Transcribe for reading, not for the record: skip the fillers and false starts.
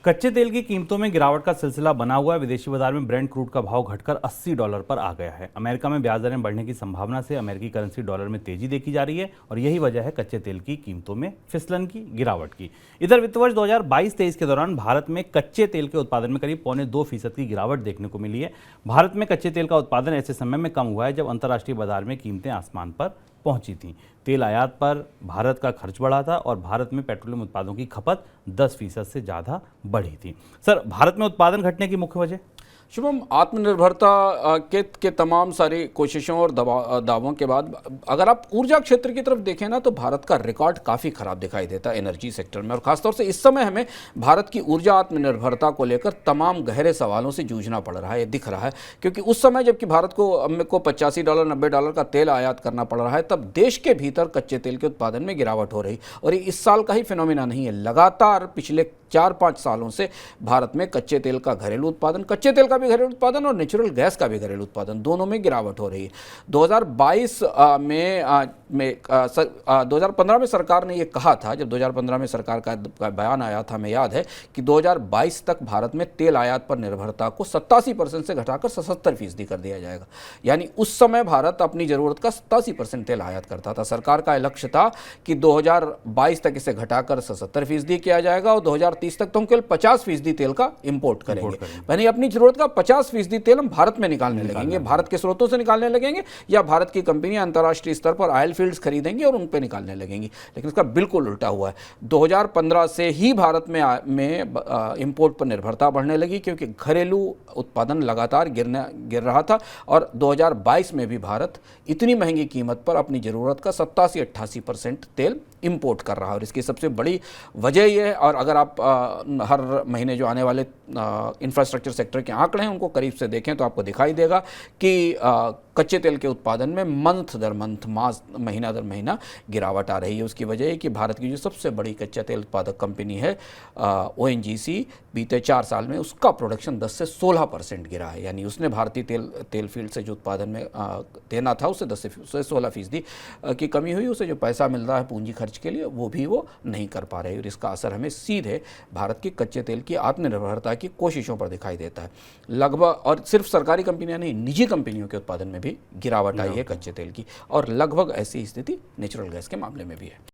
कच्चे तेल की कीमतों में गिरावट का सिलसिला बना हुआ है। विदेशी बाजार में ब्रेंट क्रूड का भाव घटकर $80 पर आ गया है। अमेरिका में ब्याज दरें बढ़ने की संभावना से अमेरिकी करेंसी डॉलर में तेजी देखी जा रही है और यही वजह है कच्चे तेल की कीमतों में फिसलन की, गिरावट की। इधर वित्त वर्ष 2022-23 के दौरान भारत में कच्चे तेल के उत्पादन में करीब 0.25% की गिरावट देखने को मिली है। भारत में कच्चे तेल का उत्पादन ऐसे समय में कम हुआ है जब अंतर्राष्ट्रीय बाजार में कीमतें आसमान पर पहुंची थीं। तेल आयात पर भारत का खर्च बढ़ा था और भारत में पेट्रोलियम उत्पादों की खपत 10% से ज़्यादा बढ़ी थी। सर, भारत में उत्पादन घटने की मुख्य वजह? शुभम, आत्मनिर्भरता के तमाम सारी कोशिशों और दावों के बाद अगर आप ऊर्जा क्षेत्र की तरफ देखें ना, तो भारत का रिकॉर्ड काफ़ी खराब दिखाई देता है एनर्जी सेक्टर में। और खासतौर से इस समय हमें भारत की ऊर्जा आत्मनिर्भरता को लेकर तमाम गहरे सवालों से जूझना पड़ रहा है, ये दिख रहा है। क्योंकि उस समय जबकि भारत को $85 $90 का तेल आयात करना पड़ रहा है, तब देश के भीतर कच्चे तेल के उत्पादन में गिरावट हो रही। और ये इस साल का ही फिनोमिना नहीं है, लगातार पिछले 4-5 सालों से भारत में कच्चे तेल का घरेलू उत्पादन, कच्चे तेल का भी घरेलू उत्पादन और नेचुरल गैस का भी घरेलू उत्पादन, दोनों में गिरावट हो रही है। 2015 में सरकार ने ये कहा था, जब 2015 में सरकार का बयान आया था, हमें याद है कि 2022 तक भारत में तेल आयात पर निर्भरता को 87% से घटाकर 77% कर दिया जाएगा। यानी उस समय भारत अपनी ज़रूरत का 87% तेल आयात करता था। सरकार का लक्ष्य था कि 2022 तक इसे घटाकर 77% किया जाएगा और 2030 तक तो हम केवल 50% तेल का इंपोर्ट करेंगे। यानी अपनी जरूरत का 50% तेल हम भारत में निकालने लगेंगे, भारत के स्रोतों से निकालने लगेंगे, या भारत की कंपनियां अंतर्राष्ट्रीय स्तर पर ऑयल फील्ड्स खरीदेंगी और उन पे निकालने लगेंगी। लेकिन इसका बिल्कुल उल्टा हुआ है। 2015 से ही भारत में इंपोर्ट पर निर्भरता बढ़ने लगी, क्योंकि घरेलू उत्पादन लगातार गिर रहा था। और 2022 में भी भारत इतनी महंगी कीमत पर अपनी ज़रूरत का 87-88% तेल इंपोर्ट कर रहा है। और इसकी सबसे बड़ी वजह यह है, और अगर आप हर महीने जो आने वाले इंफ्रास्ट्रक्चर सेक्टर के आंकड़े हैं उनको करीब से देखें तो आपको दिखाई देगा कि कच्चे तेल के उत्पादन में मंथ दर मंथ, महीना दर महीना गिरावट आ रही है। उसकी वजह है कि भारत की जो सबसे बड़ी कच्चा तेल उत्पादक कंपनी है ONGC, बीते 4 साल में उसका प्रोडक्शन 10 से 16% गिरा है। यानी उसने भारतीय तेल फील्ड से जो उत्पादन में देना था उससे 10 से 16% की कमी हुई। उसे जो पैसा मिल रहा है पूंजी खर्च के लिए वो नहीं कर पा रहे। और इसका असर हमें सीधे भारत की कच्चे तेल की आत्मनिर्भरता की कोशिशों पर दिखाई देता है। लगभग, और सिर्फ सरकारी कंपनियां नहीं, निजी कंपनियों के उत्पादन में भी गिरावट आई है कच्चे तेल की। और लगभग ऐसी स्थिति नेचुरल गैस के मामले में भी है।